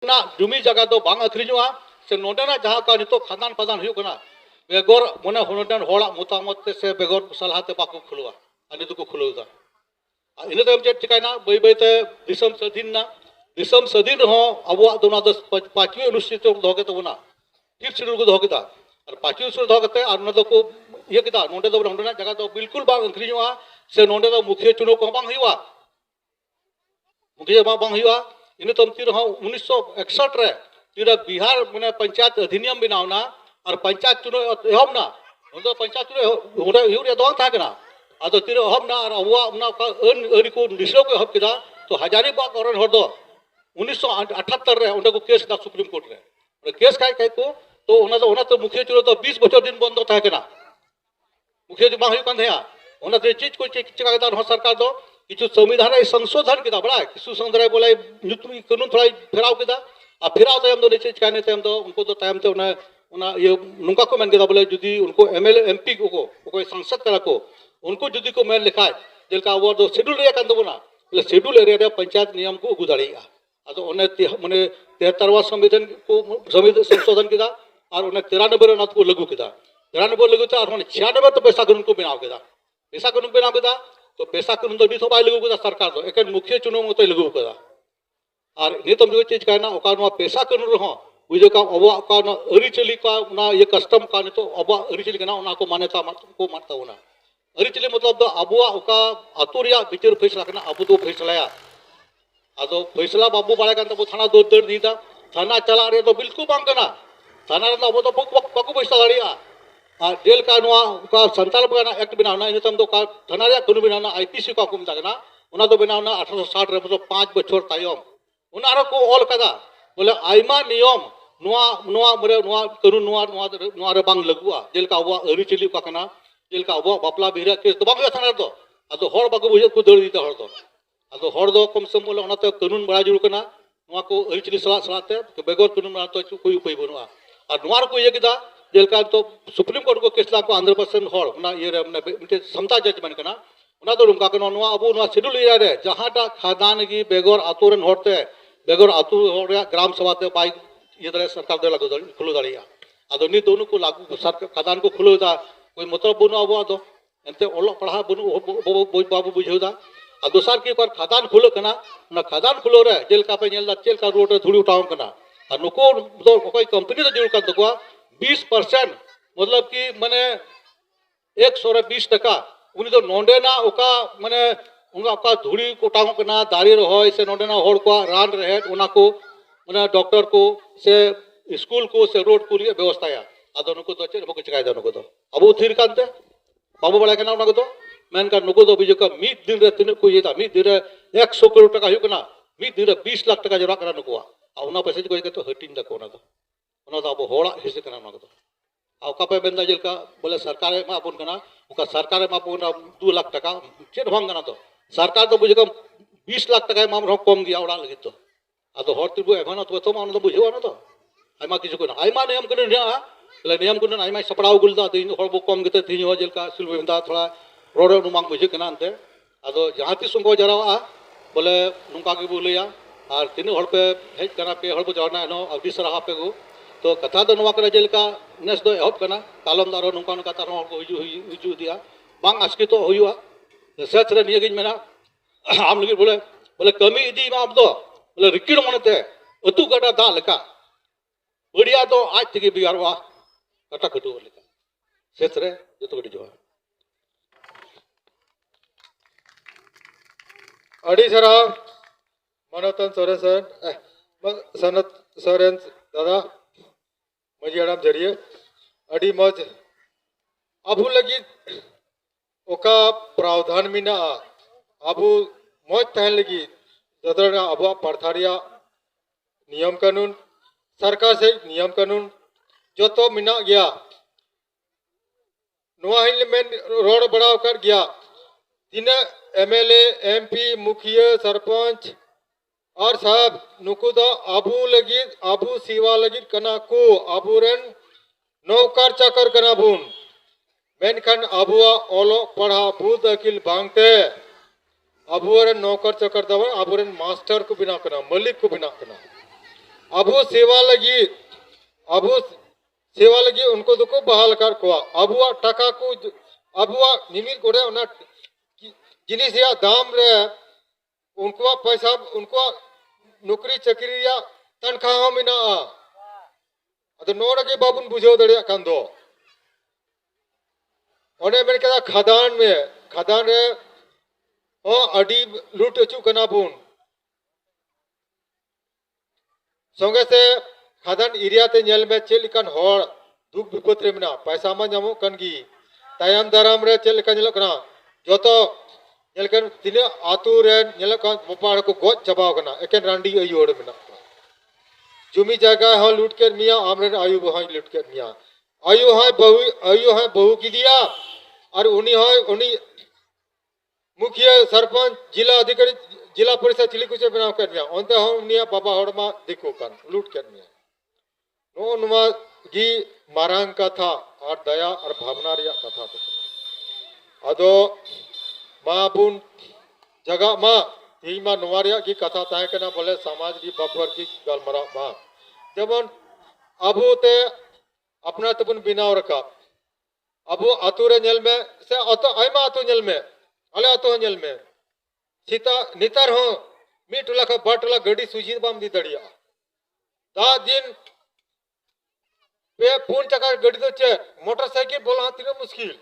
ना जुमी जगह तो बांग अखरीजोआ से नोडेना जहाँ का नितो खादान पादान हुई कना बेगोर मने होनोडन होड़ा मोतामत से बेगोर सलाहते बाको खुलवा अनि तो को खुलौदा इन तम चेक चिकायना बै बैते दिसम सदीन हो अबुआ दोना दस पांचवी अनुसूचित दोगे तो बना फिर शेड्यूल को दोगे ता और पांचवी शेड्यूल दोगे और न तो को ये किता नोडे दो नोडेना जगह तो बिल्कुल बांग अखरीजोआ से नोडे दो मुखिया चुनाव को बांग हुआ मुखिया बांग हुआ इन तम तीर हो 1961 रे तीर बिहार मने पंचायत अधिनियम बनावना और पंचायत चुनाव एहम ना उन पंचायत चुनाव होरे यूरिया दोंग था कना आदो तीर एहम ना और अबुआ उना का अन को निसो को एहम किदा तो हजारीबाग और हर दो 1978 रे उंडे को केस दा सुप्रीम कोर्ट रे और केस काय को तो मुखिया चुनाव तो 20 बछर दिन बंद था कना मुखिया जो बांग हुई था उना तो चीज को चिका दा सरकार दो किछु संविधान संशोधन किदा बड़ा किछु संविधान बोले नुतुमी कानून थोड़ा फेराव किदा आ फेराव तयम दो निचे चिकाने तयम दो उनको तो तयम ते उना ये नुका को मेन किदा बोले जुदी उनको एमएलए एमपी को सांसद करा को उनको जुदी को मेन लिखा जेलका वो दो शेड्यूल एरिया कान दबोना बोले शेड्यूल एरिया रे पंचायत नियम को उगु दाड़िया आदो ओने माने 73वां संविधान को संशोधन किदा और उन्हें 93 ना को लागू किदा 93 लागू था और 96 तो पैसा कानून को बनाव किदा पैसा कानून बनाव किदा तो पैसा कानून तो नितो बाय लागू किदा सरकार दो एक मुखिया चुनाव मतो लागू किदा और नितम जो चीज कहना ओका नो पैसा कानून रहो बुझो का अबवा का नो अरिचली का ना ये कस्टम का नितो अबवा अरिचली के ना उना को मान्यता को मानता होना अरिचली मतलब तो अबवा ओका अतुरिया बिचार फैसला करना अबु तो फैसलाया आदो फैसला बाबू बाड़ा कान तो थाना दो दर दीदा थाना चला रे तो बिल्कुल बांग कना थाना रे तो अब तो बकु पैसा दाड़िया और जेल का नुआ का संताल बगाना एक्ट बनावना इन तम तो का थाना रे कानून बनावना आईपीसी का को मता कना उना तो बनावना 1860 रे मतलब 5 बछर तायम उना रो को ऑल कदा बोले आइमा नियम नुआ नुआ मरे नुआ कानून नुआ नुआ नुआ रे बांग लगुआ जेल का अबवा अरि चली का कना जेल का अबवा बापला बिरा केस तो बांग थाना दो आदो हर बाको बुझे को दर दीता हर दो आदो हर दो कम से बोले उना तो कानून बड़ा जुड़ कना नुआ को अरि चली सला सलाते बेगर कानून बना तो कोई उपाय बनुआ और नुआ को ये किदा जेलका तो सुप्रीम कोर्ट को केस लाको 100% हर उना ये रे मने समता जजमेंट कना उना तो रुका कनो नुआ अबु नुआ शेड्यूल एरिया रे जहाटा खादान की बेगर आतुरन हरते बेगर आतु हर ग्राम सभा ते बाई ये दरे सरकार दे लागो खुलो दाड़िया आदो नि दोनु को लागू सरकार खादान को खुलो दा कोई मतलब बनु अबु आदो एनते ओलो पढ़ा बनु बाबू बुझौदा आ दोसर के पर खादान खुलो कना ना खादान खुलो रे जेलका पे नेल दा जेलका रोड रे धुड़ी उठाव कना आ नुको तो कोई कंपनी तो जुड़ कर दको 20% मतलब कि माने 120 टका उनी तो नोंडेना ओका माने उनका का धुड़ी कोटाव कना दारी रहोय से नोंडेना होड़ को रान रहे उना को माने डॉक्टर को से स्कूल को से रोड को व्यवस्था या आदो नुको तो चेक बको चिकाय दो नुको तो अब थिर कांते बाबू बड़ा कना उना को तो मेन का नुको तो बिजो का मिद दिन रे तिन को येता मिद दिन रे 100 करोड़ टका हुई कना मिद दिन रे 20 लाख टका जरा कना नुको आ उना पैसे को तो हटिन दा को ना तो अब होड़ा हिस्से करना उना को आका पे बेंदा जेल का बोले सरकार मा अपन कना उका सरकार मा अपन 2 लाख टका चेक भांग कना तो सरकार तो बुझे कम 20 लाख टका माम रो कम गया उड़ा लगी तो आदो हर तिबो एभना तो मान तो बुझे ना तो आइमा किछु को आइमा नियम को ना बोले नियम को आइमा सपड़ाव गुलदा तो हर बो कम गते थी हो जेल का सिल बेंदा थोड़ा रोड नुमांग बुझे कना अंते आदो जहां तिस को जरावा बोले नुका के बोलया और तीन हर पे हेज कना पे हर बो जरना नो अवधि सराहा पे गो तो कथा दो नवा करे जेल का नेस दो एहब कना कालम दारो नुका नुका तार को हिजु दिया बांग आसके तो हुआ सच रे निये गिन मेना आम लगी बोले कमी इदी मा अब दो बोले रिकिड़ मनते अतु गडा दा लेका बढ़िया तो आज तक बिगारवा कटा कटु लेका सच रे जतो गडी जो अड़ी सरा मनोतन सोरेन सनत सोरेन दादा मजी आराम जरिए अड़ी मज अबू लगी ओका प्रावधान मिना अबू मज तहन लगी जदरना अबू पड़थारिया नियम कानून सरकार से नियम कानून जो तो मिना गया नुआ हिल में रोड बढ़ाव कर गया तीन एमएलए एमपी मुखिया सरपंच और साहब नुकु दो अबू लगी अबू सीवा लगी कना को अबू रेन नौकर चाकर कना बुन मेनखान अबुआ ओलो पढ़ा बुद अकिल बांगते अबू रेन नौकर चाकर दवा अबू रेन मास्टर को बिना कना मलिक को बिना कना अबू सेवा लगी उनको दुको बहाल कर कोआ अबुआ टाका को अबुआ निमिल कोरे उना जिनिस या दाम रे उनको पैसा उनको नौकरी चाकरी या तनख्वाह हो मिना अद नोड़ के बाबुन बुझो दड़िया कान दो ओने मेन के खदान रे ओ अडी लूट अचू कना बुन संगे से खदान एरिया ते नेल में चेल कान होड़ दुख विपत रे मिना पैसा मा जामो कन गी तायम दाराम रे चेल का नेल कना जोतो नेल कन तिने आतु रे नेल का मोपाड़ को गोज चबाव कना एकेन रांडी अयोड़ मिना जुमी जगह हो लूट कर मिया आमरे आयु बहाई लूट कर मिया आयु है बहु की दिया और उन्हीं मुखिया सरपंच जिला अधिकारी जिला परिषद चिली कुछ बनाव कर मिया ओंते हो उन्हीं बाबा होड़मा दिखो कन लूट कर मिया नो नुमा गी मारांग कथा और दया और भावना रिया कथा तो अदो माँ बुन जगह माँ ही माँ नुवारिया की कथा ताहे कना बोले समाज की बापर की गलमरा माँ जबन अबू ते अपना तबन बिनाव रखा अबू अतुरे नेल में से अतो आयमा अतो नेल में अले अतो नेल में सीता नितर हो मीट लख बाट लख गड़ी सुजी बाम दी दड़िया दा दिन पे पून चका गड़ी तो चे मोटरसाइकिल बोला तीन मुश्किल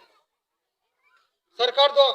सरकार तो